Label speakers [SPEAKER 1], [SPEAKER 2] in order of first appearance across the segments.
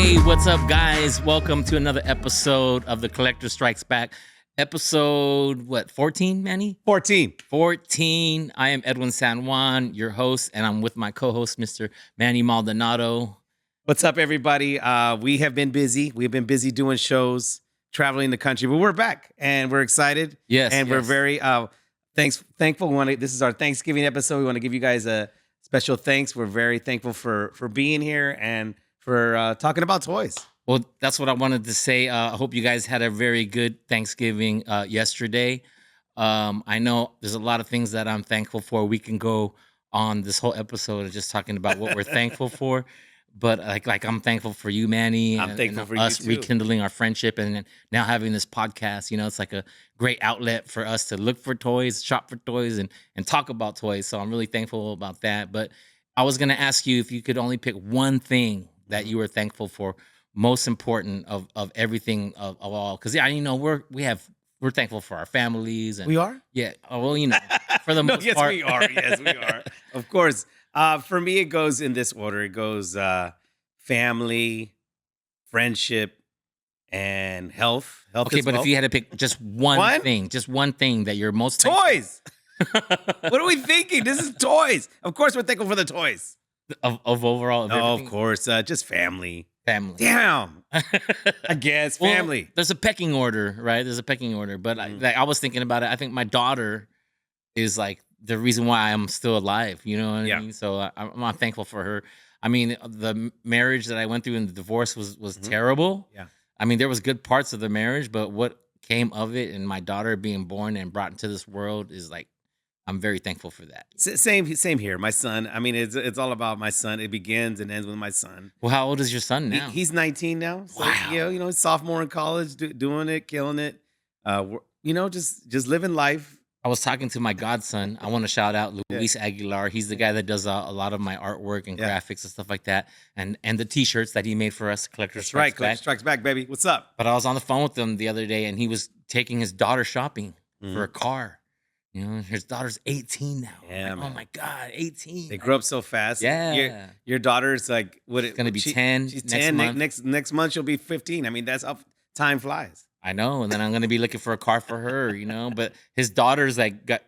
[SPEAKER 1] Hey, what's up, guys? Welcome to another episode of The Collector Strikes Back. Episode, 14, Manny?
[SPEAKER 2] 14.
[SPEAKER 1] 14. I am Edwin San Juan, your host, and I'm with my co-host, Mr. Manny Maldonado.
[SPEAKER 2] What's up, everybody? We have been busy. We've been busy doing shows, traveling the country, but we're back and we're excited.
[SPEAKER 1] Yes,
[SPEAKER 2] and we're very thankful. This is our Thanksgiving episode. We want to give you guys a special thanks. We're very thankful for being here and for talking about toys.
[SPEAKER 1] Well, that's what I wanted to say. I hope you guys had a very good Thanksgiving yesterday. I know there's a lot of things that I'm thankful for. We can go on this whole episode of just talking about what we're thankful for. But like I'm thankful for you, Manny.
[SPEAKER 2] I'm thankful for
[SPEAKER 1] us
[SPEAKER 2] you too.
[SPEAKER 1] rekindling our friendship, and now having this podcast. You know, it's like a great outlet for us to look for toys, shop for toys, and talk about toys. So I'm really thankful about that. But I was gonna ask you if you could only pick one thing that you were thankful for, most important of everything of all. Because we're thankful for our families. And
[SPEAKER 2] We are?
[SPEAKER 1] Yeah. Oh, well, for the most
[SPEAKER 2] Yes,
[SPEAKER 1] part.
[SPEAKER 2] we are. Yes, we are. Of course. For me, it goes in this order. It goes family, friendship, and health. Health
[SPEAKER 1] Okay,
[SPEAKER 2] as
[SPEAKER 1] but
[SPEAKER 2] well.
[SPEAKER 1] if you had to pick just one
[SPEAKER 2] One?
[SPEAKER 1] thing, that you're most thankful
[SPEAKER 2] Toys. What are we thinking? This is toys. Of course, we're thankful for the toys.
[SPEAKER 1] of overall of
[SPEAKER 2] Oh, of
[SPEAKER 1] everything?
[SPEAKER 2] course. Just family.
[SPEAKER 1] Family.
[SPEAKER 2] Damn. I guess
[SPEAKER 1] Well,
[SPEAKER 2] family.
[SPEAKER 1] there's a pecking order, right? There's a pecking order. But I was thinking about it. I think my daughter is like the reason why I'm still alive. You know what I
[SPEAKER 2] Yeah.
[SPEAKER 1] mean? So I'm thankful for her. I mean, the marriage that I went through and the divorce was terrible.
[SPEAKER 2] Yeah.
[SPEAKER 1] I mean, there was good parts of the marriage, but what came of it and my daughter being born and brought into this world is like, I'm very thankful for that.
[SPEAKER 2] Same here. My son. I mean, it's all about my son. It begins and ends with my son.
[SPEAKER 1] Well, how old is your son now?
[SPEAKER 2] He's 19 now. So,
[SPEAKER 1] Wow.
[SPEAKER 2] he's sophomore in college, doing it, killing it. Just living life.
[SPEAKER 1] I was talking to my godson. I want to shout out
[SPEAKER 2] Yeah.
[SPEAKER 1] Luis Aguilar. He's the guy that does a lot of my artwork and
[SPEAKER 2] Yeah.
[SPEAKER 1] graphics and stuff like that, and the T-shirts that he made for us, Collector
[SPEAKER 2] That's right.
[SPEAKER 1] Strikes
[SPEAKER 2] Collector
[SPEAKER 1] Back.
[SPEAKER 2] Strikes Back, baby. What's up?
[SPEAKER 1] But I was on the phone with him the other day, and he was taking his daughter shopping for a car. His daughter's 18 now. I'm
[SPEAKER 2] Yeah,
[SPEAKER 1] like, oh
[SPEAKER 2] man.
[SPEAKER 1] my God, 18.
[SPEAKER 2] They grow up so fast.
[SPEAKER 1] Yeah.
[SPEAKER 2] Your daughter's like what?
[SPEAKER 1] She's gonna be 10
[SPEAKER 2] She's
[SPEAKER 1] next
[SPEAKER 2] 10
[SPEAKER 1] month.
[SPEAKER 2] next month. She'll be 15. I mean, that's how time flies.
[SPEAKER 1] I know, and then I'm gonna be looking for a car for her. But his daughter's like got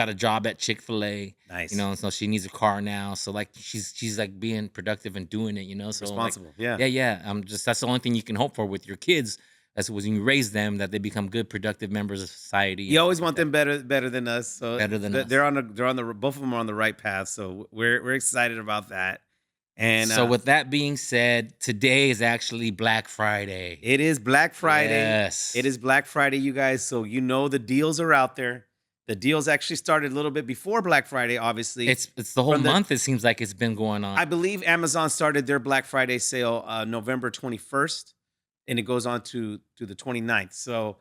[SPEAKER 1] a job at Chick-fil-A.
[SPEAKER 2] Nice.
[SPEAKER 1] So she needs a car now. So like she's like being productive and doing it. So like,
[SPEAKER 2] Responsible. Yeah.
[SPEAKER 1] yeah. That's the only thing you can hope for with your kids. That's when you raise them, that they become good, productive members of society.
[SPEAKER 2] You always want them better than us. So
[SPEAKER 1] Better than us.
[SPEAKER 2] They're on the both of them are on the right path. So we're excited about that. And
[SPEAKER 1] So with that being said, today is actually Black Friday.
[SPEAKER 2] it is Black Friday.
[SPEAKER 1] Yes.
[SPEAKER 2] It is Black Friday, you guys. So the deals are out there. The deals actually started a little bit before Black Friday, obviously.
[SPEAKER 1] It's the whole
[SPEAKER 2] From the-
[SPEAKER 1] month. It seems like it's been going on.
[SPEAKER 2] I believe Amazon started their Black Friday sale November 21st, and it goes on to the 29th. So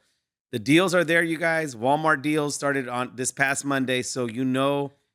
[SPEAKER 2] the deals are there, you guys. Walmart deals started on this past Monday, so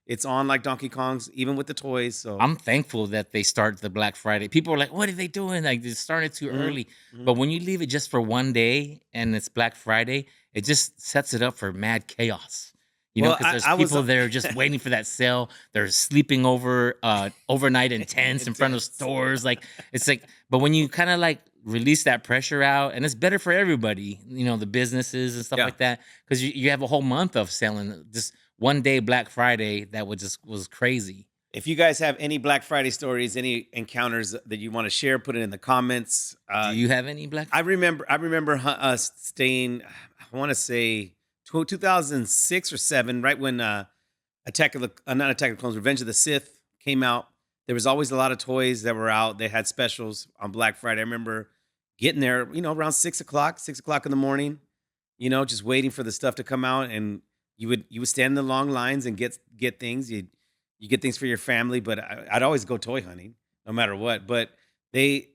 [SPEAKER 2] it's on like Donkey Kong's, even with the toys. So
[SPEAKER 1] I'm thankful that they start the Black Friday. People are like, what are they doing? Like, they started too early. But when you leave it just for one day and it's Black Friday, it just sets it up for mad chaos.
[SPEAKER 2] Well,
[SPEAKER 1] Because there's
[SPEAKER 2] I was-
[SPEAKER 1] people there just waiting for that sale. They're sleeping overnight in tents in front of stores. Like, it's like, but when you kind of like release that pressure out, and it's better for everybody, the businesses and stuff
[SPEAKER 2] Yeah.
[SPEAKER 1] like that, because you have a whole month of selling. Just one day Black Friday that was crazy.
[SPEAKER 2] if you guys have any Black Friday stories, any encounters that you want to share, put it in the comments.
[SPEAKER 1] Do you have any Black?
[SPEAKER 2] I remember us staying, I want to say 2006 or 7, right when not Attack of the Clones, Revenge of the Sith came out. There was always a lot of toys that were out. They had specials on Black Friday. I remember getting there, around 6 o'clock in the morning, just waiting for the stuff to come out. And you would stand in the long lines and get things. You get things for your family, but I'd always go toy hunting no matter what. But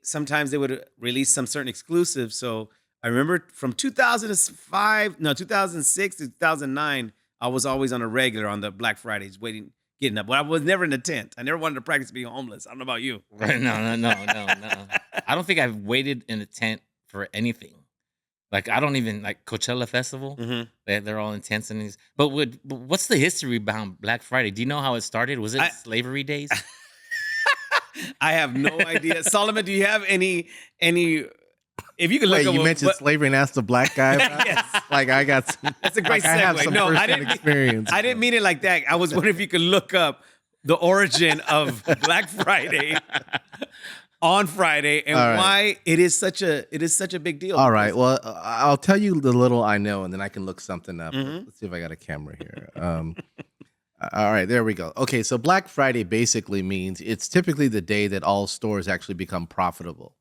[SPEAKER 2] sometimes they would release some certain exclusives. So I remember from 2006 to 2009, I was always on a regular on the Black Fridays waiting, getting up. But I was never in a tent. I never wanted to practice being homeless. I don't know about you.
[SPEAKER 1] Right? No. I don't think I've waited in a tent for anything. Like, I don't even like Coachella Festival.
[SPEAKER 2] Mhm.
[SPEAKER 1] They're all in tents and these. But what's the history behind Black Friday? Do you know how it started? Was it slavery days?
[SPEAKER 2] I have no idea. Solomon, do you have any? If you could look
[SPEAKER 3] Wait,
[SPEAKER 2] up
[SPEAKER 3] you mentioned slavery and asked the black guy about it?
[SPEAKER 2] yes,
[SPEAKER 3] Like I got some,
[SPEAKER 2] that's a great
[SPEAKER 3] like I have
[SPEAKER 2] segue.
[SPEAKER 3] some
[SPEAKER 2] No,
[SPEAKER 3] firsthand experience.
[SPEAKER 2] I didn't mean it like that. I was wondering if you could look up the origin of Black Friday on Friday and
[SPEAKER 3] All right.
[SPEAKER 2] why it is such a big deal.
[SPEAKER 3] All right. Well, I'll tell you the little I know, and then I can look something up.
[SPEAKER 2] Mhm.
[SPEAKER 3] Let's see if I got a camera here. All right, there we go. Okay, so Black Friday basically means it's typically the day that all stores actually become profitable,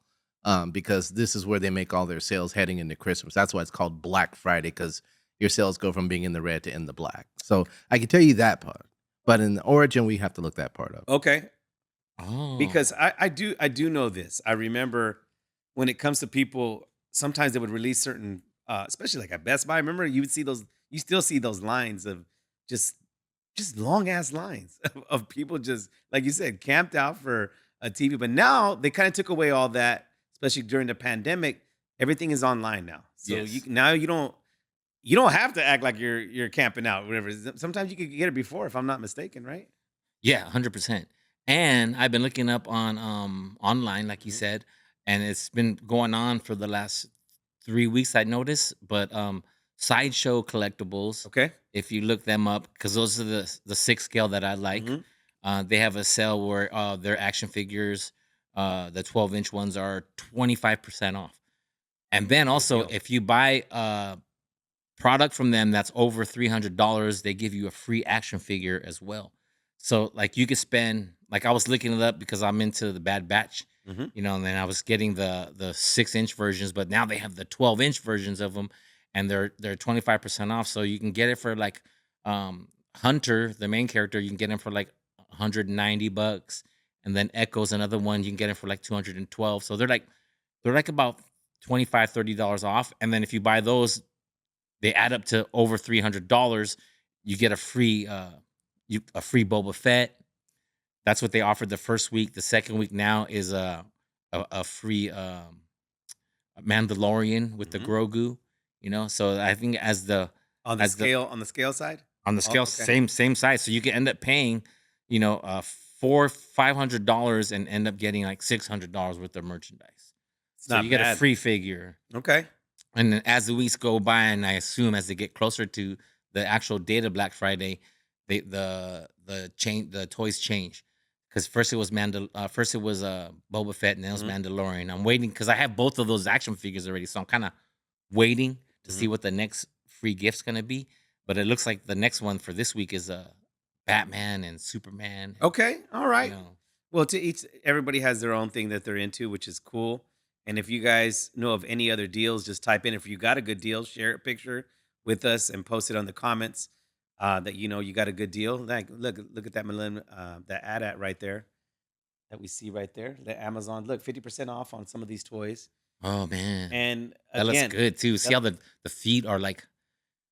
[SPEAKER 3] because this is where they make all their sales heading into Christmas. That's why it's called Black Friday, because your sales go from being in the red to in the black. So I can tell you that part, but in the origin, we have to look that part up.
[SPEAKER 2] Okay,
[SPEAKER 1] Oh,
[SPEAKER 2] because I do know this. I remember when it comes to people, sometimes they would release certain, especially like at Best Buy. Remember, you would see those. You still see those lines of just long ass lines of people just like you said camped out for a TV. But now they kind of took away all that, especially during the pandemic. Everything is online now, so
[SPEAKER 1] yes.
[SPEAKER 2] now you don't have to act like you're camping out. Whatever. Sometimes you could get it before, if I'm not mistaken, right?
[SPEAKER 1] Yeah, 100%. And I've been looking up on online, like you
[SPEAKER 2] Mhm.
[SPEAKER 1] said, and it's been going on for the last 3 weeks. I noticed, but Sideshow Collectibles,
[SPEAKER 2] Okay.
[SPEAKER 1] if you look them up, because those are the six scale that I like.
[SPEAKER 2] Mhm.
[SPEAKER 1] They have a sale where their action figures, the 12-inch ones, are 25% off. And then
[SPEAKER 2] Good
[SPEAKER 1] also,
[SPEAKER 2] deal.
[SPEAKER 1] if you buy product from them that's over $300, they give you a free action figure as well. So like you could spend, like I was looking it up because I'm into the Bad Batch,
[SPEAKER 2] Mhm.
[SPEAKER 1] and then I was getting the 6-inch versions, but now they have the 12-inch versions of them, and they're 25% off. So you can get it for like Hunter, the main character, you can get him for like $190, and then Echo's another one, you can get it for like 212. So they're like about 25 $30 off, and then if you buy those, they add up to over $300. You get a free Boba Fett. That's what they offered the first week. The second week now is a free Mandalorian with the
[SPEAKER 2] Mhm.
[SPEAKER 1] Grogu. So I think
[SPEAKER 2] On the
[SPEAKER 1] as the
[SPEAKER 2] scale side.
[SPEAKER 1] on the
[SPEAKER 2] Oh,
[SPEAKER 1] scale,
[SPEAKER 2] okay.
[SPEAKER 1] same size. So you can end up paying, $400-500 and end up getting like $600 worth of merchandise.
[SPEAKER 2] It's
[SPEAKER 1] So
[SPEAKER 2] not
[SPEAKER 1] you get a
[SPEAKER 2] bad.
[SPEAKER 1] free figure.
[SPEAKER 2] Okay.
[SPEAKER 1] And then as the weeks go by, and I assume as they get closer to the actual date of Black Friday, the toys change. Because first it was Boba Fett, and then it was
[SPEAKER 2] Mhm.
[SPEAKER 1] Mandalorian. I'm waiting because I have both of those action figures already, so I'm kind of waiting to see
[SPEAKER 2] Mhm.
[SPEAKER 1] what the next free gift's gonna be. But it looks like the next one for this week is Batman and Superman.
[SPEAKER 2] Okay. All
[SPEAKER 1] You
[SPEAKER 2] right.
[SPEAKER 1] know,
[SPEAKER 2] Well, everybody has their own thing that they're into, which is cool. And if you guys know of any other deals, just type in. If you got a good deal, share a picture with us and post it on the comments. That you got a good deal. Like look at that that ad right there that we see right there. The Amazon, look, 50% off on some of these toys.
[SPEAKER 1] oh man,
[SPEAKER 2] And
[SPEAKER 1] that looks
[SPEAKER 2] again,
[SPEAKER 1] good too. See
[SPEAKER 2] that,
[SPEAKER 1] how the feet are like.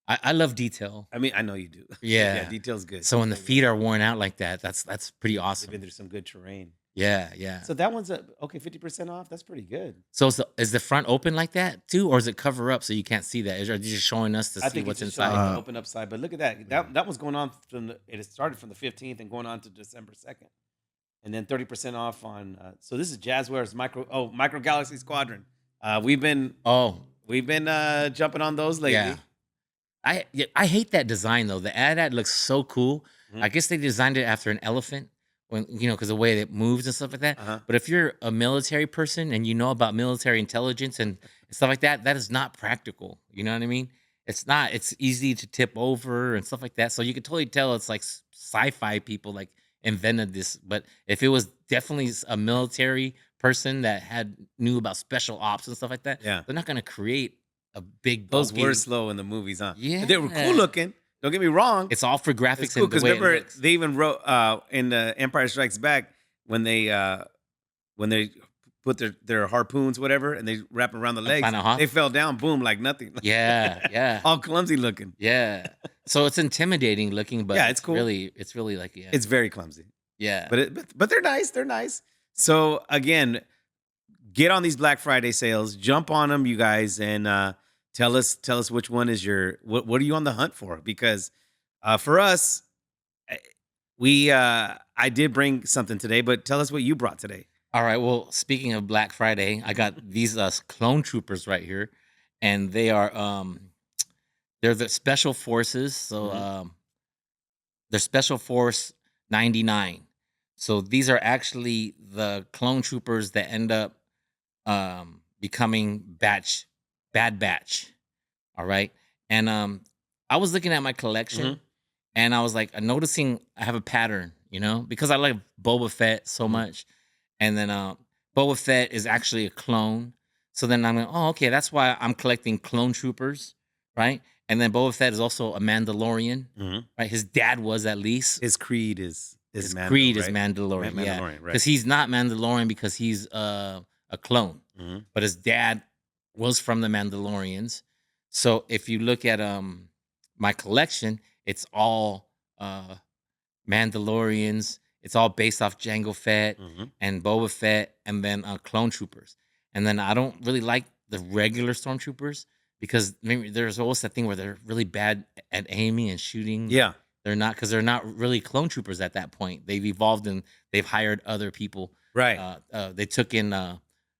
[SPEAKER 1] I love detail.
[SPEAKER 2] I mean, I know you do. Yeah,
[SPEAKER 1] Yeah.
[SPEAKER 2] detail's good.
[SPEAKER 1] So when the
[SPEAKER 2] Detail's good.
[SPEAKER 1] feet are worn out like that, that's pretty
[SPEAKER 2] They've been
[SPEAKER 1] awesome.
[SPEAKER 2] through some good terrain.
[SPEAKER 1] Yeah, yeah.
[SPEAKER 2] So that one's okay, 50% off. That's pretty good.
[SPEAKER 1] So is the front open like that too, or is it cover up so you can't see that? Are they just showing us to
[SPEAKER 2] I
[SPEAKER 1] see
[SPEAKER 2] think it's
[SPEAKER 1] what's
[SPEAKER 2] just showing
[SPEAKER 1] inside?
[SPEAKER 2] the open up side. But look at that. That was going on it started from the 15th and going on to December 2nd. And then 30% off on so this is Jazzware's Micro Galaxy Squadron. We've been
[SPEAKER 1] Oh,
[SPEAKER 2] jumping on those
[SPEAKER 1] yeah.
[SPEAKER 2] lately.
[SPEAKER 1] I hate that design though. The ad looks so cool.
[SPEAKER 2] Mhm.
[SPEAKER 1] I guess they designed it after an elephant, because the way it moves and stuff like that.
[SPEAKER 2] Uh-huh.
[SPEAKER 1] But if you're a military person and you know about military intelligence and stuff like that, that is not practical. You know what I mean? It's not. It's easy to tip over and stuff like that. So you could totally tell it's like sci-fi people like invented this. But if it was definitely a military person that knew about special ops and stuff like that,
[SPEAKER 2] Yeah.
[SPEAKER 1] they're not gonna create a big
[SPEAKER 2] Those were
[SPEAKER 1] bulky.
[SPEAKER 2] slow in the movies, huh?
[SPEAKER 1] Yeah,
[SPEAKER 2] They were cool looking. Don't get me wrong.
[SPEAKER 1] it's all for
[SPEAKER 2] It's
[SPEAKER 1] graphics
[SPEAKER 2] cool
[SPEAKER 1] and the
[SPEAKER 2] because
[SPEAKER 1] way it
[SPEAKER 2] remember
[SPEAKER 1] looks.
[SPEAKER 2] they even wrote in the Empire Strikes Back when they put their harpoons, whatever, and they wrap 'em around the legs,
[SPEAKER 1] Final Hoth?
[SPEAKER 2] they fell down, boom, like nothing.
[SPEAKER 1] Yeah, yeah,
[SPEAKER 2] All clumsy looking.
[SPEAKER 1] yeah. So it's intimidating looking, but
[SPEAKER 2] Yeah, it's cool.
[SPEAKER 1] it's really like, yeah,
[SPEAKER 2] It's very clumsy.
[SPEAKER 1] yeah.
[SPEAKER 2] But they're nice. They're nice. So again, get on these Black Friday sales. Jump on them, you guys, and tell us which one is what are you on the hunt for? Because for us, eh, we I did bring something today, but tell us what you brought today.
[SPEAKER 1] All right. Well, speaking of Black Friday, I got these clone troopers right here, and they're the special forces. So
[SPEAKER 2] Mhm.
[SPEAKER 1] they're Special Force 99. So these are actually the clone troopers that end up becoming Bad Batch. All right. And I was looking at my collection
[SPEAKER 2] Mhm.
[SPEAKER 1] and I was like noticing I have a pattern, because I like Boba Fett so
[SPEAKER 2] Mhm.
[SPEAKER 1] much. And then Boba Fett is actually a clone. So then I'm like, oh, okay, that's why I'm collecting clone troopers, right? And then Boba Fett is also a Mandalorian,
[SPEAKER 2] Mhm.
[SPEAKER 1] right? His dad was at least.
[SPEAKER 2] His creed is
[SPEAKER 1] His
[SPEAKER 2] Mando,
[SPEAKER 1] creed is
[SPEAKER 2] right?
[SPEAKER 1] Mandalorian, yeah,
[SPEAKER 2] Mandalorian, right?
[SPEAKER 1] because he's not Mandalorian because he's a clone,
[SPEAKER 2] Mhm.
[SPEAKER 1] but his dad was from the Mandalorians. So if you look at my collection, it's all Mandalorians. It's all based off Jango Fett
[SPEAKER 2] Mhm.
[SPEAKER 1] and Boba Fett, and then clone troopers. And then I don't really like the regular stormtroopers because maybe there's always that thing where they're really bad at aiming and shooting.
[SPEAKER 2] Yeah.
[SPEAKER 1] They're not because they're not really clone troopers at that point. They've evolved and they've hired other people.
[SPEAKER 2] Right.
[SPEAKER 1] They took in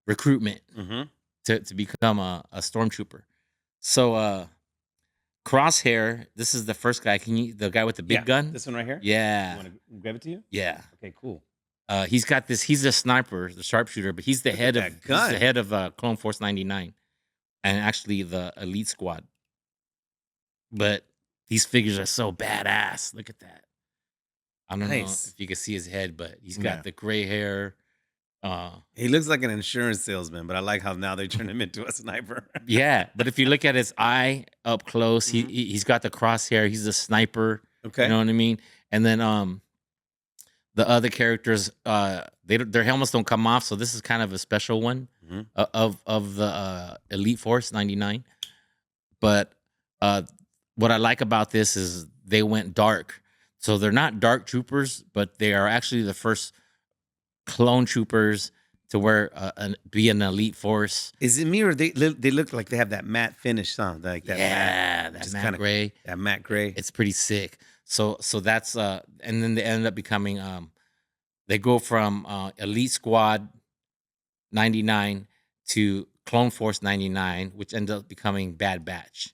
[SPEAKER 1] recruitment
[SPEAKER 2] Mhm.
[SPEAKER 1] to become a stormtrooper. So Crosshair, this is the first guy. The guy with the big
[SPEAKER 2] Yeah.
[SPEAKER 1] gun?
[SPEAKER 2] This one right here? You
[SPEAKER 1] Yeah,
[SPEAKER 2] want to grab it to you?
[SPEAKER 1] yeah.
[SPEAKER 2] Okay, cool.
[SPEAKER 1] He's got this. He's a sniper, the sharpshooter, but he's the
[SPEAKER 2] Look at
[SPEAKER 1] head of
[SPEAKER 2] that
[SPEAKER 1] he's the
[SPEAKER 2] gun.
[SPEAKER 1] head of Clone Force 99, and actually the elite squad. But these figures are so badass. Look at that. I don't know
[SPEAKER 2] Nice.
[SPEAKER 1] if you can see his head, but he's
[SPEAKER 3] Yeah.
[SPEAKER 1] got the gray hair.
[SPEAKER 2] He looks like an insurance salesman, but I like how now they turn him into a sniper.
[SPEAKER 1] Yeah, but if you look at his eye up close,
[SPEAKER 2] Mhm.
[SPEAKER 1] he's got the crosshair. He's a sniper.
[SPEAKER 2] Okay.
[SPEAKER 1] You know what I mean? And then the other characters, their helmets don't come off, so this is kind of a special one
[SPEAKER 2] Mhm.
[SPEAKER 1] of the Elite Force 99. But what I like about this is they went dark, so they're not dark troopers, but they are actually the first clone troopers to be an Elite Force.
[SPEAKER 2] Is it me or they look like they have that matte finish, like that
[SPEAKER 1] Yeah,
[SPEAKER 2] matte,
[SPEAKER 1] that
[SPEAKER 2] just
[SPEAKER 1] matte
[SPEAKER 2] kinda
[SPEAKER 1] gray.
[SPEAKER 2] that matte gray.
[SPEAKER 1] It's pretty sick. So that's and then they ended up becoming they go from Elite Squad 99 to Clone Force 99, which ended up becoming Bad Batch.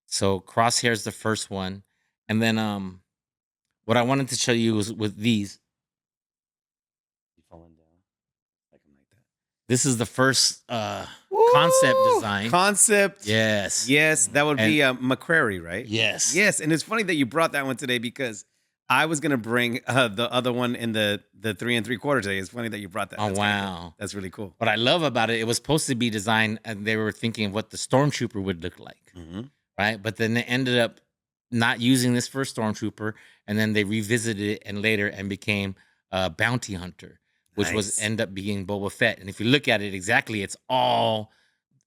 [SPEAKER 1] So Crosshair's the first one. And then what I wanted to show you was with these.
[SPEAKER 2] You falling down like him like that.
[SPEAKER 1] This is the first concept
[SPEAKER 2] Woo!
[SPEAKER 1] design.
[SPEAKER 2] Concept.
[SPEAKER 1] Yes.
[SPEAKER 2] Yes, that would be McCrary, right?
[SPEAKER 1] Yes.
[SPEAKER 2] Yes, and it's funny that you brought that one today because I was gonna bring the other one in the 3 3/4 today. It's funny that you brought that.
[SPEAKER 1] Oh
[SPEAKER 2] That's kinda cool.
[SPEAKER 1] wow.
[SPEAKER 2] That's really cool.
[SPEAKER 1] What I love about it, it was supposed to be designed and they were thinking of what the stormtrooper would look like.
[SPEAKER 2] Mhm.
[SPEAKER 1] Right? But then they ended up not using this for Stormtrooper, and then they revisited it and later and became Bounty Hunter, which was
[SPEAKER 2] Nice.
[SPEAKER 1] end up being Boba Fett. And if you look at it exactly, it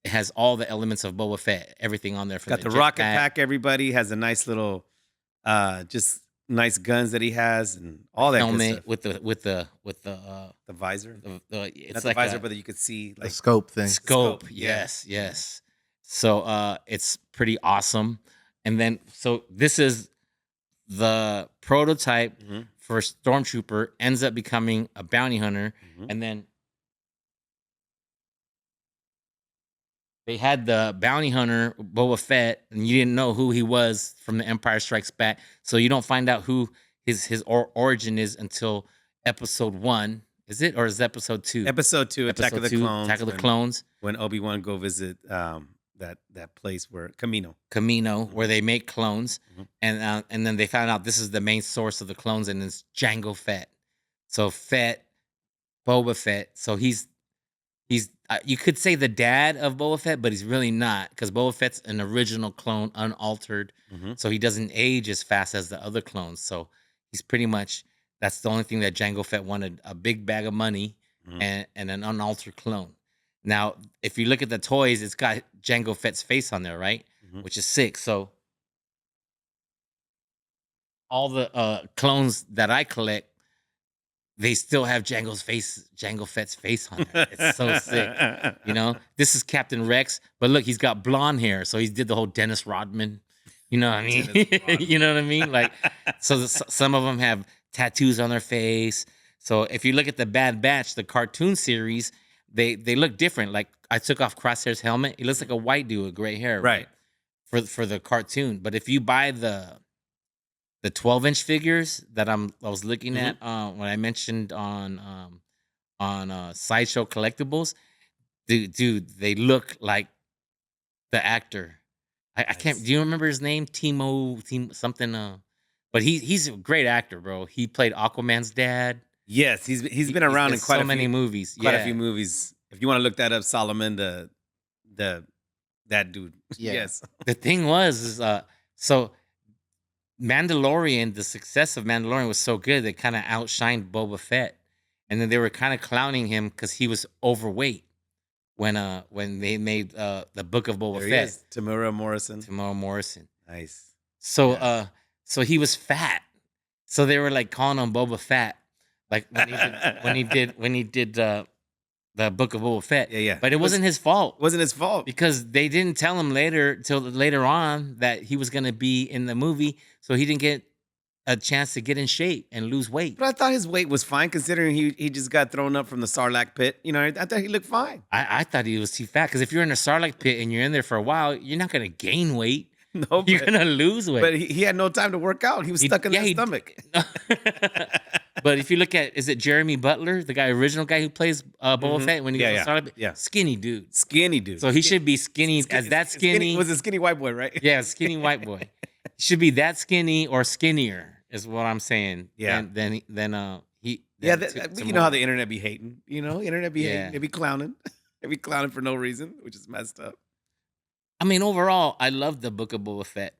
[SPEAKER 1] has all the elements of Boba Fett, everything on there. From
[SPEAKER 2] Got the
[SPEAKER 1] jet
[SPEAKER 2] rocket pack. Everybody has a nice little, just nice guns that he has and all that good
[SPEAKER 1] helmet
[SPEAKER 2] stuff.
[SPEAKER 1] with the
[SPEAKER 2] The visor,
[SPEAKER 1] it's
[SPEAKER 2] not
[SPEAKER 1] like
[SPEAKER 2] the visor,
[SPEAKER 1] a
[SPEAKER 2] but you could see
[SPEAKER 3] The
[SPEAKER 2] like
[SPEAKER 3] scope thing.
[SPEAKER 1] scope.
[SPEAKER 2] scope, yeah.
[SPEAKER 1] Yes. So it's pretty awesome. And then so this is the prototype
[SPEAKER 2] Mhm.
[SPEAKER 1] for Stormtrooper, ends up becoming a bounty hunter,
[SPEAKER 2] Mhm.
[SPEAKER 1] and then they had the bounty hunter Boba Fett, and you didn't know who he was from The Empire Strikes Back, so you don't find out who his origin is until episode 1. Is it, or is it episode 2?
[SPEAKER 2] Episode 2, Attack of the Clones.
[SPEAKER 1] Attack of the Clones.
[SPEAKER 2] When Obi-Wan go visit that place where Camino.
[SPEAKER 1] Where they make clones,
[SPEAKER 2] Mhm.
[SPEAKER 1] and then they found out this is the main source of the clones, and it's Jango Fett. So Boba Fett. So he's you could say the dad of Boba Fett, but he's really not because Boba Fett's an original clone, unaltered.
[SPEAKER 2] Mhm.
[SPEAKER 1] So he doesn't age as fast as the other clones. So he's pretty much that's the only thing that Jango Fett wanted: a big bag of money
[SPEAKER 2] Mhm.
[SPEAKER 1] and an unaltered clone. Now, if you look at the toys, it's got Jango Fett's face on there, right?
[SPEAKER 2] Mhm.
[SPEAKER 1] Which is sick. So all the clones that I collect, they still have Jango Fett's face on there. It's so sick. You know, this is Captain Rex, but look, he's got blonde hair, so he did the whole Dennis Rodman. You know what I mean?
[SPEAKER 2] Dennis Rodman.
[SPEAKER 1] You know what I mean? Like, so some of them have tattoos on their face. So if you look at the Bad Batch, the cartoon series, they look different. Like I took off Crosshair's helmet; he looks like a white dude with gray hair,
[SPEAKER 2] Right.
[SPEAKER 1] For the cartoon. But if you buy the 12-inch figures that I was looking
[SPEAKER 2] Mhm.
[SPEAKER 1] at when I mentioned on Sideshow Collectibles, dude, they look like the actor. I can't.
[SPEAKER 2] Nice.
[SPEAKER 1] Do you remember his name? Team something. But he's a great actor, bro. He played Aquaman's dad.
[SPEAKER 2] Yes, he's been around
[SPEAKER 1] did
[SPEAKER 2] in quite
[SPEAKER 1] so
[SPEAKER 2] a
[SPEAKER 1] many
[SPEAKER 2] few
[SPEAKER 1] movies.
[SPEAKER 2] quite a
[SPEAKER 1] Yeah.
[SPEAKER 2] few movies. If you want to look that up, Solomon, the that dude.
[SPEAKER 3] Yeah.
[SPEAKER 2] Yes.
[SPEAKER 1] The thing was, is so Mandalorian, the success of Mandalorian was so good they kind of outshined Boba Fett, and then they were kind of clowning him because he was overweight when they made the Book of Boba
[SPEAKER 2] There he
[SPEAKER 1] Fett.
[SPEAKER 2] is. Tamura Morrison.
[SPEAKER 1] Tamara Morrison.
[SPEAKER 2] Nice.
[SPEAKER 1] So
[SPEAKER 2] Yeah.
[SPEAKER 1] so he was fat. So they were like calling him Boba Fett, like when he did the Book of Boba Fett.
[SPEAKER 2] Yeah, yeah.
[SPEAKER 1] But it wasn't his fault
[SPEAKER 2] Wasn't his fault.
[SPEAKER 1] because they didn't tell him till later on that he was gonna be in the movie, so he didn't get a chance to get in shape and lose weight.
[SPEAKER 2] But I thought his weight was fine considering he just got thrown up from the Sarlacc pit. You know, I thought he looked fine.
[SPEAKER 1] I thought he was too fat because if you're in a Sarlacc pit and you're in there for a while, you're not gonna gain weight.
[SPEAKER 2] No,
[SPEAKER 1] You're gonna lose weight.
[SPEAKER 2] but he had no time to work out. He was stuck in
[SPEAKER 1] yeah,
[SPEAKER 2] his stomach.
[SPEAKER 1] But if you look at, is it Jeremy Butler, the original guy who plays Boba
[SPEAKER 2] Mhm.
[SPEAKER 1] Fett when he
[SPEAKER 2] Yeah,
[SPEAKER 1] goes
[SPEAKER 2] yeah,
[SPEAKER 1] to Sarlacc pit?
[SPEAKER 2] yeah.
[SPEAKER 1] Skinny dude.
[SPEAKER 2] Skinny dude.
[SPEAKER 1] So he should be skinny as that skinny.
[SPEAKER 2] Was a skinny white boy, right?
[SPEAKER 1] Yeah, skinny white boy. He should be that skinny or skinnier is what I'm saying.
[SPEAKER 2] Yeah.
[SPEAKER 1] And then he
[SPEAKER 2] Yeah,
[SPEAKER 1] then to
[SPEAKER 2] you know how
[SPEAKER 1] more.
[SPEAKER 2] the internet be hating. You know, internet be
[SPEAKER 1] Yeah.
[SPEAKER 2] hating. They be clowning. They be clowning for no reason, which is messed up.
[SPEAKER 1] I mean, overall, I loved the Book of Boba Fett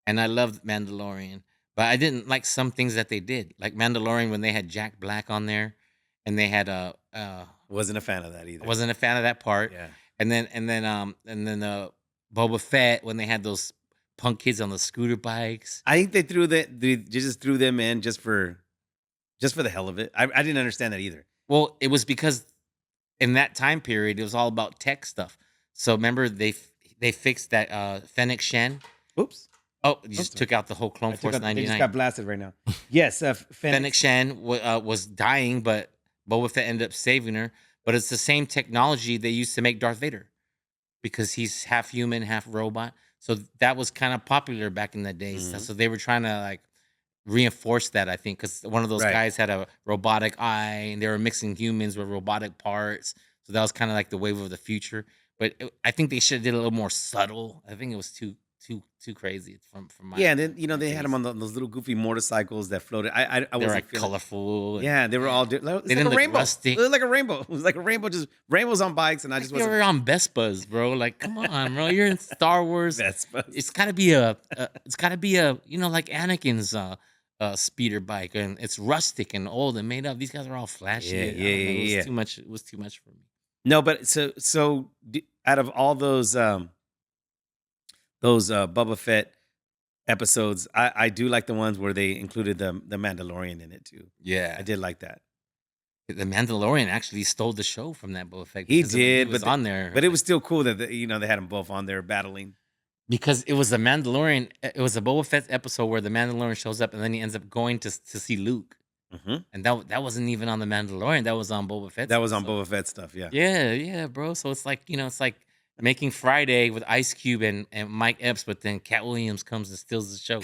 [SPEAKER 1] and I loved Mandalorian, but I didn't like some things that they did. Like Mandalorian when they had Jack Black on there and they had
[SPEAKER 2] Wasn't a fan of that either.
[SPEAKER 1] I wasn't a fan of that part.
[SPEAKER 2] Yeah.
[SPEAKER 1] And then Boba Fett when they had those punk kids on the scooter bikes.
[SPEAKER 2] I think they just threw them in just for the hell of it. I didn't understand that either.
[SPEAKER 1] Well, it was because in that time period it was all about tech stuff. So remember they fixed that Fennec Shen.
[SPEAKER 2] Oops.
[SPEAKER 1] Oh, you just
[SPEAKER 2] Oops.
[SPEAKER 1] took out the whole Clone Force
[SPEAKER 2] They just
[SPEAKER 1] 99.
[SPEAKER 2] got blasted right now. Yes,
[SPEAKER 1] Fennec
[SPEAKER 2] Fennec.
[SPEAKER 1] Shen was dying, but Boba Fett ended up saving her. But it's the same technology they used to make Darth Vader because he's half human, half robot. So that was kind of popular back in the days.
[SPEAKER 2] Mhm.
[SPEAKER 1] So they were trying to like reinforce that, I think, because one of those
[SPEAKER 2] Right.
[SPEAKER 1] guys had a robotic eye and they were mixing humans with robotic parts. So that was kind of like the wave of the future. But I think they should have did a little more subtle. I think it was too crazy from my
[SPEAKER 2] Yeah, and then you know
[SPEAKER 1] my
[SPEAKER 2] they had them
[SPEAKER 1] taste.
[SPEAKER 2] on those little goofy motorcycles that floated. I
[SPEAKER 1] They were
[SPEAKER 2] wasn't
[SPEAKER 1] like
[SPEAKER 2] feeling.
[SPEAKER 1] colorful. And
[SPEAKER 2] Yeah, they were all. It's
[SPEAKER 1] they
[SPEAKER 2] like
[SPEAKER 1] didn't
[SPEAKER 2] a
[SPEAKER 1] look
[SPEAKER 2] rainbow.
[SPEAKER 1] rustic.
[SPEAKER 2] It was like a rainbow. It was like a rainbow, just rainbows on bikes, and I
[SPEAKER 1] Like
[SPEAKER 2] just
[SPEAKER 1] they
[SPEAKER 2] wasn't.
[SPEAKER 1] were on Vespas, bro. Like, come on, bro. You're in Star Wars.
[SPEAKER 2] Vespas.
[SPEAKER 1] It's gotta be a like Anakin's speeder bike, and it's rustic and old and made up. These guys are all flashy.
[SPEAKER 2] Yeah,
[SPEAKER 1] I don't
[SPEAKER 2] yeah,
[SPEAKER 1] know, it was
[SPEAKER 2] yeah.
[SPEAKER 1] too much. It was too much for me.
[SPEAKER 2] No, but out of all those Boba Fett episodes, I do like the ones where they included the Mandalorian in it too.
[SPEAKER 1] Yeah,
[SPEAKER 2] I did like that.
[SPEAKER 1] The Mandalorian actually stole the show from that Boba Fett.
[SPEAKER 2] He
[SPEAKER 1] because
[SPEAKER 2] did,
[SPEAKER 1] He was
[SPEAKER 2] but
[SPEAKER 1] on there,
[SPEAKER 2] But it was still cool that they had them both on there battling.
[SPEAKER 1] because it was a Mandalorian. It was a Boba Fett episode where the Mandalorian shows up and then he ends up going to see Luke,
[SPEAKER 2] hmm
[SPEAKER 1] and that wasn't even on the Mandalorian. That was on Boba Fett.
[SPEAKER 2] That was on Boba Fett stuff. Yeah.
[SPEAKER 1] Yeah, bro. So it's like, it's like making Friday with Ice Cube and Mike Epps, but then Cat Williams comes and steals the show.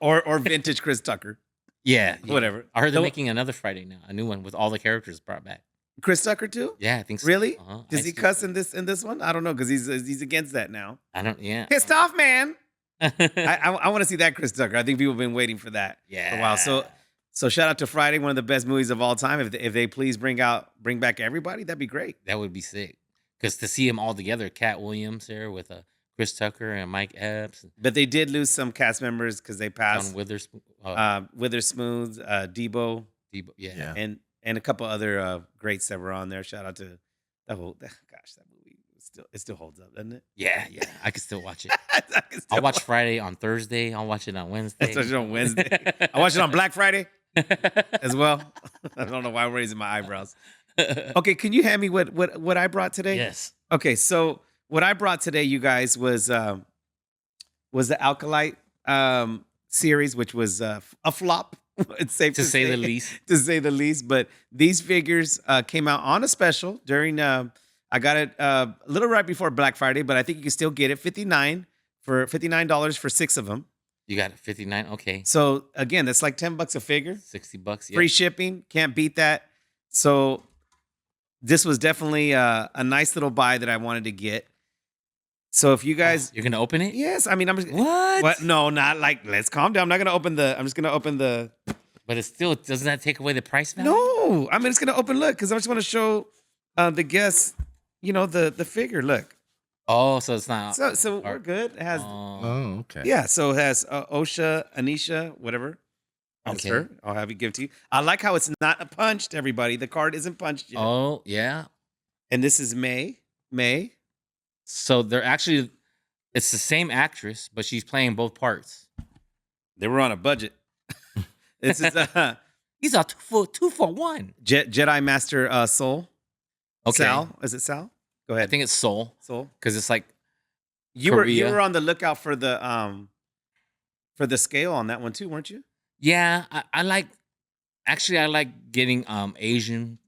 [SPEAKER 2] or vintage Chris Tucker.
[SPEAKER 1] Yeah.
[SPEAKER 2] Whatever.
[SPEAKER 1] I heard they're
[SPEAKER 2] No-
[SPEAKER 1] making another Friday now, a new one with all the characters brought back.
[SPEAKER 2] Chris Tucker too.
[SPEAKER 1] Yeah, I think so.
[SPEAKER 2] Really?
[SPEAKER 1] Uh-huh.
[SPEAKER 2] Does
[SPEAKER 1] Ice
[SPEAKER 2] he
[SPEAKER 1] Cube.
[SPEAKER 2] cuss in this one? I don't know because he's against that now.
[SPEAKER 1] I don't. Yeah.
[SPEAKER 2] Pissed off, man. I want to see that Chris Tucker. I think people have been waiting for that for a while. So shout out to Friday, one of the best movies of all time. If they please bring back everybody, that'd be great.
[SPEAKER 1] that would be sick. Because to see them all together, Cat Williams there with Chris Tucker and Mike Epps, and
[SPEAKER 2] But they did lose some cast members because they
[SPEAKER 1] John
[SPEAKER 2] passed.
[SPEAKER 1] Witherspoon,
[SPEAKER 2] Witherspoon, Debo,
[SPEAKER 1] Debo, yeah.
[SPEAKER 3] Yeah.
[SPEAKER 2] and a couple other greats that were on there. Shout out to that whole that movie still holds up, doesn't it?
[SPEAKER 1] Yeah, I can still watch it.
[SPEAKER 2] I can still
[SPEAKER 1] I'll watch Friday on Thursday. I'll watch it on Wednesday.
[SPEAKER 2] Watch it on Wednesday. I watched it on Black Friday as well. I don't know why I'm raising my eyebrows. Okay, can you hand me what I brought today?
[SPEAKER 1] Yes.
[SPEAKER 2] Okay, so what I brought today, you guys, was the Alkalite series, which was a flop. It's safe
[SPEAKER 1] To say the least.
[SPEAKER 2] to say the least. But these figures came out on a special during. I got it a little right before Black Friday, but I think you can still get it $59 for 6 of them.
[SPEAKER 1] You got it 59. Okay.
[SPEAKER 2] So again, that's like $10 a figure.
[SPEAKER 1] $60. Yeah.
[SPEAKER 2] Free shipping, can't beat that. So this was definitely a nice little buy that I wanted to get. So if you guys,
[SPEAKER 1] You're gonna open it?
[SPEAKER 2] yes, I mean, I'm just,
[SPEAKER 1] What?
[SPEAKER 2] what? No, not like. Let's calm down. I'm not gonna open the. I'm just gonna open the.
[SPEAKER 1] But it's still doesn't that take away the price value?
[SPEAKER 2] No, I mean it's gonna open. Look, because I just want to show the guests, the figure. Look,
[SPEAKER 1] Oh, so it's not.
[SPEAKER 2] so we're good. It has,
[SPEAKER 1] Oh,
[SPEAKER 3] Oh, okay.
[SPEAKER 2] yeah. So it has Osha, Anisha, whatever. That's
[SPEAKER 1] Okay.
[SPEAKER 2] her. I'll have you give it to you. I like how it's not punched. Everybody, the card isn't punched yet.
[SPEAKER 1] oh, yeah.
[SPEAKER 2] And this is May. May.
[SPEAKER 1] So they're actually, it's the same actress, but she's playing both parts.
[SPEAKER 2] They were on a budget. This is
[SPEAKER 1] These are two for one.
[SPEAKER 2] Jedi Master Soul.
[SPEAKER 1] Okay.
[SPEAKER 2] Sal. Is it Sal? Go
[SPEAKER 1] I
[SPEAKER 2] ahead.
[SPEAKER 1] think it's Soul
[SPEAKER 2] Soul.
[SPEAKER 1] because it's like
[SPEAKER 2] You
[SPEAKER 1] Korea.
[SPEAKER 2] were on the lookout for the scale on that one too, weren't you?
[SPEAKER 1] yeah. I like actually I like getting Asian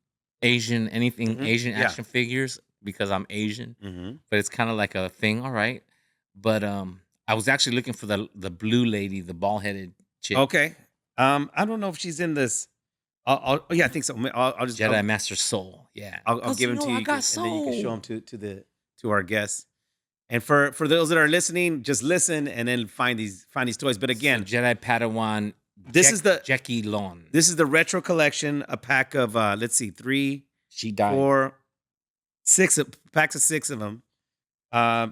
[SPEAKER 1] anything
[SPEAKER 2] Mhm.
[SPEAKER 1] Asian
[SPEAKER 2] Yeah.
[SPEAKER 1] action figures because I'm Asian,
[SPEAKER 2] Mm-hmm.
[SPEAKER 1] but it's kind of like a thing. All right, but I was actually looking for the blue lady, the bald headed chick,
[SPEAKER 2] Okay. I don't know if she's in this. Yeah, I think so. I'll just
[SPEAKER 1] Jedi Master Soul. Yeah,
[SPEAKER 2] I'll
[SPEAKER 1] 'Cause
[SPEAKER 2] give them
[SPEAKER 1] know
[SPEAKER 2] to you,
[SPEAKER 1] I got
[SPEAKER 2] and then you can show
[SPEAKER 1] soul.
[SPEAKER 2] them to our guests. And for those that are listening, just listen and then find these toys. But again,
[SPEAKER 1] So Jedi Padawan.
[SPEAKER 2] This is the-
[SPEAKER 1] Jackie Lon.
[SPEAKER 2] this is the retro collection. A pack of let's see, 3,
[SPEAKER 1] She died.
[SPEAKER 2] 4, 6 packs of 6 of them.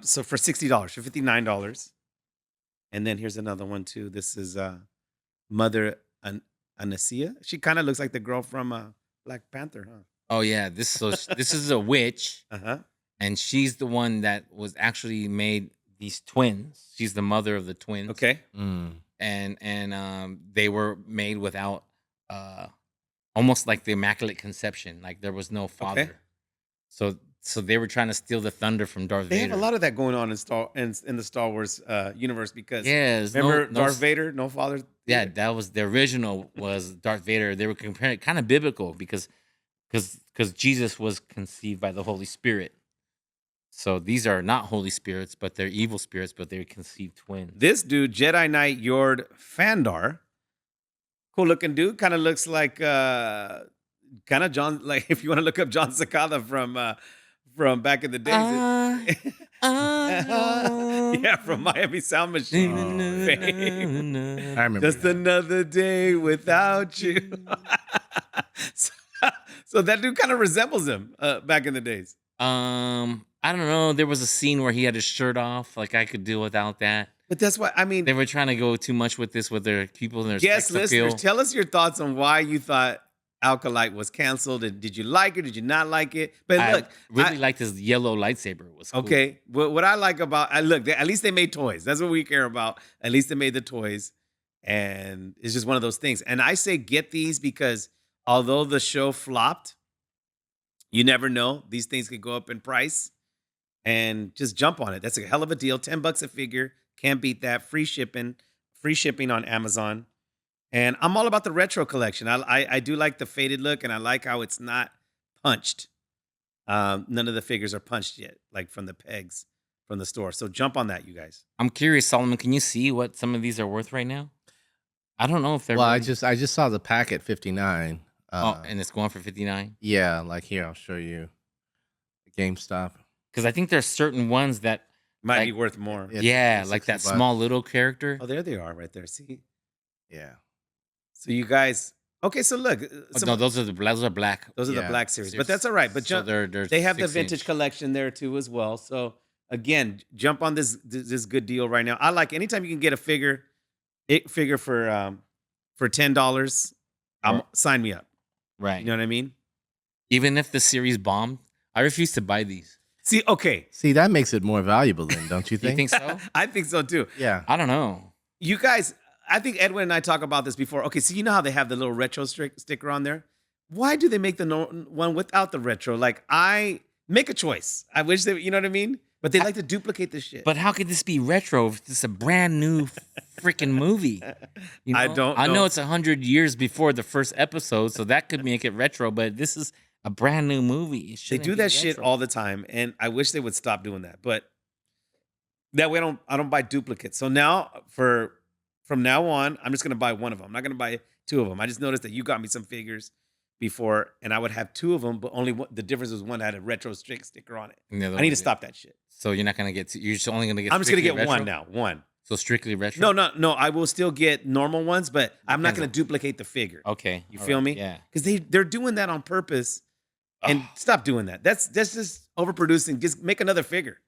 [SPEAKER 2] So for $60, for $59. And then here's another one too. This is Mother Anasia. She kind of looks like the girl from Black Panther, huh?
[SPEAKER 1] Oh yeah, this is a witch,
[SPEAKER 2] Uh-huh.
[SPEAKER 1] and she's the one that was actually made these twins. She's the mother of the twins.
[SPEAKER 2] Okay.
[SPEAKER 3] Mm.
[SPEAKER 1] and they were made without almost like the immaculate conception, like there was no father. So they were trying to steal the thunder from Darth
[SPEAKER 2] They
[SPEAKER 1] Vader.
[SPEAKER 2] have a lot of that going on in the Star Wars universe because
[SPEAKER 1] Yeah, there's
[SPEAKER 2] remember
[SPEAKER 1] no
[SPEAKER 2] Darth Vader, no father?
[SPEAKER 1] Yeah, that was the original was Darth Vader. They were comparing kind of biblical because Jesus was conceived by the Holy Spirit. So these are not Holy Spirits, but they're evil spirits, but they're conceived twins.
[SPEAKER 2] This dude, Jedi Knight Yord Fandar, cool looking dude, kind of looks like kind of John. Like if you want to look up John Cicada from back in the days. Yeah, from Miami Sound Machine.
[SPEAKER 3] I remember.
[SPEAKER 2] Just
[SPEAKER 3] that.
[SPEAKER 2] another day without you. so that dude kind of resembles him back in the days.
[SPEAKER 1] I don't know. There was a scene where he had his shirt off. Like I could deal without that.
[SPEAKER 2] But that's why I mean,
[SPEAKER 1] They were trying to go too much with this with their people and their
[SPEAKER 2] yes,
[SPEAKER 1] sex
[SPEAKER 2] listeners,
[SPEAKER 1] appeal.
[SPEAKER 2] tell us your thoughts on why you thought Alkalite was canceled. And did you like it? Did you not like it? But
[SPEAKER 1] I
[SPEAKER 2] look,
[SPEAKER 1] really liked his yellow lightsaber. It was cool.
[SPEAKER 2] okay, what I like about at least they made toys. That's what we care about. At least they made the toys, and it's just one of those things. And I say get these because although the show flopped, you never know. These things could go up in price, and just jump on it. That's a hell of a deal. $10 a figure, can't beat that. Free shipping on Amazon. And I'm all about the retro collection. I do like the faded look, and I like how it's not punched. None of the figures are punched yet, like from the pegs from the store. So jump on that, you guys.
[SPEAKER 1] I'm curious, Solomon. Can you see what some of these are worth right now? I don't know if they're.
[SPEAKER 3] Well, I
[SPEAKER 1] really-
[SPEAKER 3] just saw the pack at 59.
[SPEAKER 1] Oh, and it's going for 59.
[SPEAKER 3] Yeah, like here, I'll show you. GameStop.
[SPEAKER 1] Because I think there's certain ones that,
[SPEAKER 2] Might
[SPEAKER 1] Like-
[SPEAKER 2] be worth more.
[SPEAKER 3] Yeah,
[SPEAKER 1] yeah,
[SPEAKER 3] it's
[SPEAKER 1] like that
[SPEAKER 3] 60 bucks.
[SPEAKER 1] small little character.
[SPEAKER 2] Oh, there they are, right there. See.
[SPEAKER 3] Yeah.
[SPEAKER 2] So you guys. Okay, so look.
[SPEAKER 1] Oh, no, those are the black.
[SPEAKER 2] those are the
[SPEAKER 3] Yeah.
[SPEAKER 2] Black series, but that's all right. But
[SPEAKER 1] So
[SPEAKER 2] jump,
[SPEAKER 1] they're
[SPEAKER 2] they have the
[SPEAKER 1] 6
[SPEAKER 2] vintage
[SPEAKER 1] inch.
[SPEAKER 2] collection there too as well. So again, jump on this good deal right now. I like anytime you can get a figure for $10. Sign me up.
[SPEAKER 1] Right.
[SPEAKER 2] You know what I mean?
[SPEAKER 1] Even if the series bombed, I refuse to buy these.
[SPEAKER 2] See, okay.
[SPEAKER 3] See, that makes it more valuable then, don't you
[SPEAKER 1] You
[SPEAKER 3] think?
[SPEAKER 1] think so?
[SPEAKER 2] I think so too.
[SPEAKER 3] Yeah.
[SPEAKER 1] I don't know.
[SPEAKER 2] You guys, I think Edwin and I talk about this before. Okay, so you know how they have the little retro sticker on there? Why do they make the one without the retro? Like, I make a choice. I wish they, you know what I mean? But they like to duplicate this shit.
[SPEAKER 1] But how could this be retro if it's a brand new freaking movie? You know?
[SPEAKER 2] I don't
[SPEAKER 1] I know
[SPEAKER 2] know.
[SPEAKER 1] it's 100 years before the first episode, so that could make it retro. But this is a brand new movie. It
[SPEAKER 2] They
[SPEAKER 1] shouldn't
[SPEAKER 2] do
[SPEAKER 1] be
[SPEAKER 2] that shit
[SPEAKER 1] retro.
[SPEAKER 2] all the time, and I wish they would stop doing that. But that way, I don't buy duplicates. So now, from now on, I'm just gonna buy one of them. I'm not gonna buy two of them. I just noticed that you got me some figures before, and I would have two of them, but only one, the difference was one had a retro sticker on it.
[SPEAKER 1] And the other
[SPEAKER 2] I need
[SPEAKER 1] one
[SPEAKER 2] to
[SPEAKER 1] did.
[SPEAKER 2] stop that shit.
[SPEAKER 1] So you're not gonna get. You're just only gonna get.
[SPEAKER 2] I'm just gonna
[SPEAKER 1] strictly
[SPEAKER 2] get one
[SPEAKER 1] retro?
[SPEAKER 2] now. One.
[SPEAKER 1] So strictly retro.
[SPEAKER 2] No. I will still get normal ones, but I'm not
[SPEAKER 1] Depends
[SPEAKER 2] gonna
[SPEAKER 1] on-
[SPEAKER 2] duplicate the figure.
[SPEAKER 1] Okay.
[SPEAKER 2] You
[SPEAKER 1] all
[SPEAKER 2] feel
[SPEAKER 1] right,
[SPEAKER 2] me?
[SPEAKER 1] Yeah.
[SPEAKER 2] Because they're doing that on purpose. And
[SPEAKER 1] Ugh.
[SPEAKER 2] stop doing that. That's just overproducing. Just make another figure,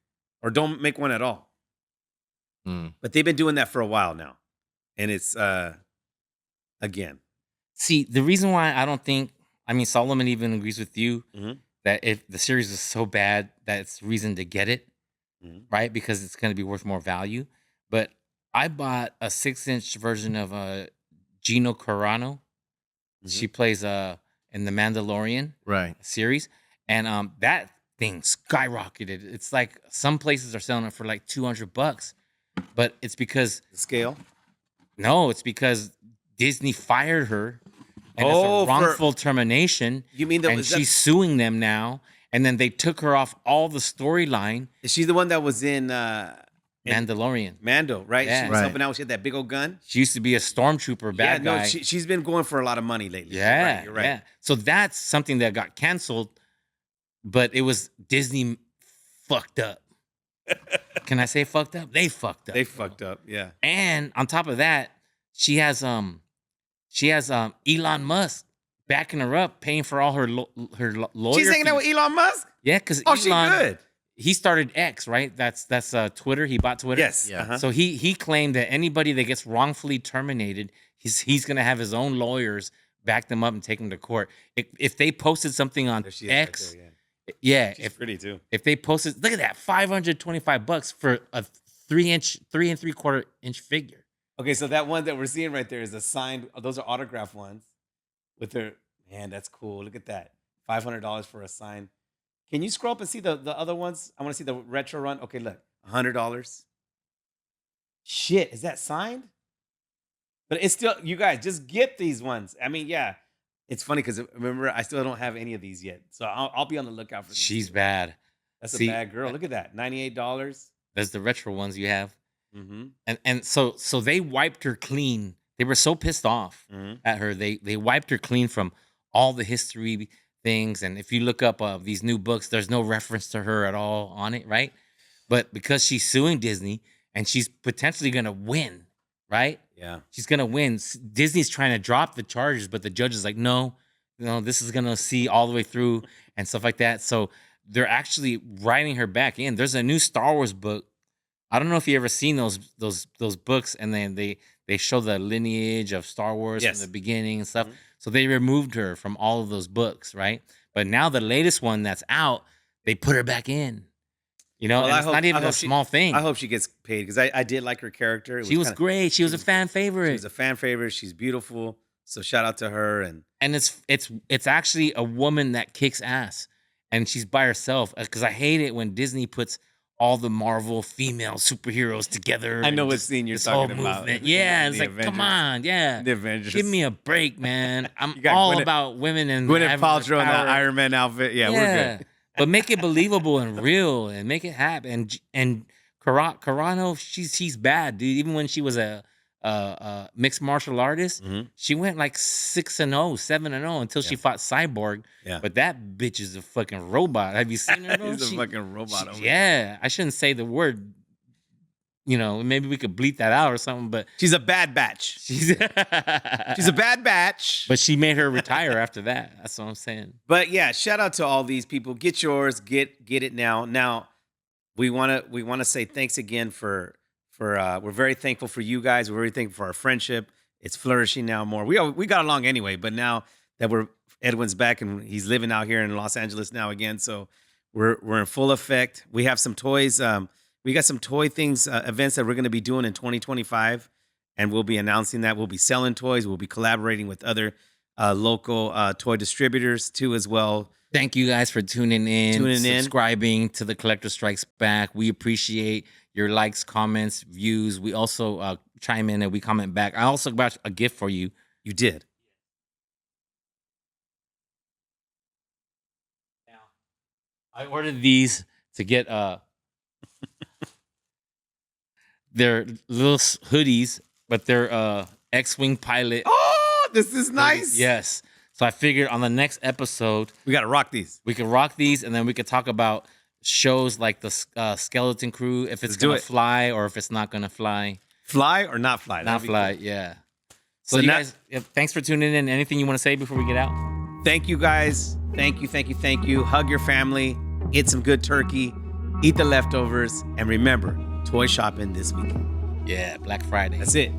[SPEAKER 2] or don't make one at all.
[SPEAKER 3] Mm.
[SPEAKER 2] But they've been doing that for a while now, and it's again.
[SPEAKER 1] See, the reason why I don't think, I mean, Solomon even agrees with you
[SPEAKER 2] Mhm.
[SPEAKER 1] that if the series is so bad, that's reason to get it,
[SPEAKER 2] Mhm.
[SPEAKER 1] right? Because it's going to be worth more value. But I bought a 6-inch version of Gino Carano. She plays in the Mandalorian
[SPEAKER 3] Right.
[SPEAKER 1] series, and that thing skyrocketed. It's like some places are selling it for like $200, but it's because
[SPEAKER 2] The scale.
[SPEAKER 1] no, it's because Disney fired her, and
[SPEAKER 2] Oh,
[SPEAKER 1] it's a
[SPEAKER 2] for-
[SPEAKER 1] wrongful termination,
[SPEAKER 2] You mean that
[SPEAKER 1] and
[SPEAKER 2] was
[SPEAKER 1] she's suing them now. And then they took her off all the storyline.
[SPEAKER 2] is she the one that was in
[SPEAKER 1] Mandalorian.
[SPEAKER 2] Mando, right?
[SPEAKER 1] Yeah.
[SPEAKER 2] She was
[SPEAKER 3] Right.
[SPEAKER 2] helping out. She had that big old gun.
[SPEAKER 1] She used to be a stormtrooper bad
[SPEAKER 2] yeah,
[SPEAKER 1] guy.
[SPEAKER 2] she's been going for a lot of money lately.
[SPEAKER 1] Yeah,
[SPEAKER 2] You're right.
[SPEAKER 1] yeah. So that's something that got canceled, but it was Disney fucked up. Can I say fucked up? They fucked up.
[SPEAKER 2] They fucked up. Yeah.
[SPEAKER 1] And on top of that, she has Elon Musk backing her up, paying for all her lawyer.
[SPEAKER 2] She's hanging out
[SPEAKER 1] fees.
[SPEAKER 2] with Elon Musk.
[SPEAKER 1] Yeah, because
[SPEAKER 2] Oh, she
[SPEAKER 1] Elon,
[SPEAKER 2] good.
[SPEAKER 1] he started X, right? That's Twitter. He bought Twitter.
[SPEAKER 2] Yes.
[SPEAKER 3] Yeah.
[SPEAKER 2] Uh-huh.
[SPEAKER 1] So he claimed that anybody that gets wrongfully terminated, he's gonna have his own lawyers back them up and take them to court. If they posted something on
[SPEAKER 2] There she is right
[SPEAKER 1] X,
[SPEAKER 2] there, yeah.
[SPEAKER 1] yeah,
[SPEAKER 2] She's pretty too.
[SPEAKER 1] if they posted, look at that, $525 for a 3.75 inch figure.
[SPEAKER 2] Okay, so that one that we're seeing right there is a signed. Those are autograph ones with their man. That's cool. Look at that. $500 for a sign. Can you scroll up and see the other ones? I want to see the retro run. Okay, look, $100. Shit, is that signed? But it's still, you guys just get these ones. I mean, yeah, it's funny because remember, I still don't have any of these yet, so I'll be on the lookout for these.
[SPEAKER 1] She's bad.
[SPEAKER 2] That's
[SPEAKER 1] See,
[SPEAKER 2] a bad girl. Look at that, $98.
[SPEAKER 1] There's the retro ones you have,
[SPEAKER 2] Mm-hmm.
[SPEAKER 1] and so they wiped her clean. They were so pissed off
[SPEAKER 2] Mm-hmm.
[SPEAKER 1] at her. They wiped her clean from all the history things. And if you look up these new books, there's no reference to her at all on it, right? But because she's suing Disney and she's potentially gonna win, right?
[SPEAKER 2] Yeah.
[SPEAKER 1] She's gonna win. Disney's trying to drop the charges, but the judge is like, no, this is gonna see all the way through and stuff like that. So they're actually writing her back in. There's a new Star Wars book. I don't know if you ever seen those books, and then they show the lineage of Star Wars
[SPEAKER 2] Yes.
[SPEAKER 1] from the beginning and stuff.
[SPEAKER 2] Mhm.
[SPEAKER 1] So they removed her from all of those books, right? But now the latest one that's out, they put her back in. You know,
[SPEAKER 2] Well,
[SPEAKER 1] and
[SPEAKER 2] I
[SPEAKER 1] it's
[SPEAKER 2] hope-
[SPEAKER 1] not
[SPEAKER 2] I
[SPEAKER 1] even a
[SPEAKER 2] hope she-
[SPEAKER 1] small thing.
[SPEAKER 2] I hope she gets paid because I did like her character. It
[SPEAKER 1] she was
[SPEAKER 2] kinda-
[SPEAKER 1] great. She was a fan
[SPEAKER 2] She
[SPEAKER 1] favorite.
[SPEAKER 2] was a fan favorite. She's beautiful. So shout out to her. And
[SPEAKER 1] And it's actually a woman that kicks ass, and she's by herself. Because I hate it when Disney puts all the Marvel female superheroes together.
[SPEAKER 2] I know
[SPEAKER 1] and
[SPEAKER 2] what
[SPEAKER 1] just
[SPEAKER 2] scene you're
[SPEAKER 1] this whole
[SPEAKER 2] talking about.
[SPEAKER 1] movement. Yeah, it's
[SPEAKER 2] The
[SPEAKER 1] like, come
[SPEAKER 2] Avengers.
[SPEAKER 1] on, yeah,
[SPEAKER 2] the Avengers.
[SPEAKER 1] give me a break, man. I'm
[SPEAKER 2] You got
[SPEAKER 1] all
[SPEAKER 2] Gwyneth-
[SPEAKER 1] about women and
[SPEAKER 2] Gwyneth
[SPEAKER 1] having their
[SPEAKER 2] Paltrow in that
[SPEAKER 1] power.
[SPEAKER 2] Iron Man outfit. Yeah, we're good.
[SPEAKER 1] But make it believable and real, and make it happen. And Carano, she's bad, dude. Even when she was a mixed martial artist,
[SPEAKER 2] Mhm.
[SPEAKER 1] she went like 6-0, 7-0 until she
[SPEAKER 2] Yeah.
[SPEAKER 1] fought Cyborg.
[SPEAKER 2] Yeah.
[SPEAKER 1] But that bitch is a fucking robot. Have you seen her? Bro?
[SPEAKER 2] He's a
[SPEAKER 1] She-
[SPEAKER 2] fucking robot.
[SPEAKER 1] she-
[SPEAKER 2] over there.
[SPEAKER 1] yeah, I shouldn't say the word. You know, maybe we could bleep that out or something. But
[SPEAKER 2] She's a bad batch.
[SPEAKER 1] she's
[SPEAKER 2] She's a bad batch.
[SPEAKER 1] But she made her retire after that. That's what I'm saying.
[SPEAKER 2] But yeah, shout out to all these people. Get yours. Get it now. Now, we wanna say thanks again for we're very thankful for you guys. We're very thankful for our friendship. It's flourishing now more. We got along anyway, but now that Edwin's back and he's living out here in Los Angeles now again, so we're in full effect. We have some toys. We got some toy things, events that we're going to be doing in 2025, and we'll be announcing that. We'll be selling toys. We'll be collaborating with other local toy distributors too, as well.
[SPEAKER 1] Thank you guys for tuning in,
[SPEAKER 2] Tuning in.
[SPEAKER 1] subscribing to the Collector Strikes Back. We appreciate your likes, comments, views. We also chime in and we comment back. I also got a gift for you.
[SPEAKER 2] You did.
[SPEAKER 1] I ordered these to get they're little hoodies, but they're X-Wing pilot.
[SPEAKER 2] Oh, this is nice.
[SPEAKER 1] Yes. So I figured on the next episode
[SPEAKER 2] We got to rock these.
[SPEAKER 1] we could rock these, and then we could talk about shows like the Skeleton Crew, if it's
[SPEAKER 2] Let's do
[SPEAKER 1] gonna
[SPEAKER 2] it.
[SPEAKER 1] fly or if it's not gonna fly.
[SPEAKER 2] Fly or not fly?
[SPEAKER 1] Not
[SPEAKER 2] That'd be
[SPEAKER 1] fly,
[SPEAKER 2] cool.
[SPEAKER 1] yeah.
[SPEAKER 2] So
[SPEAKER 1] So you
[SPEAKER 2] now-
[SPEAKER 1] guys, thanks for tuning in. Anything you want to say before we get out?
[SPEAKER 2] Thank you, guys. Thank you, thank you, thank you. Hug your family. Eat some good turkey. Eat the leftovers. And remember, toy shopping this weekend.
[SPEAKER 1] Yeah, Black Friday.
[SPEAKER 2] That's it.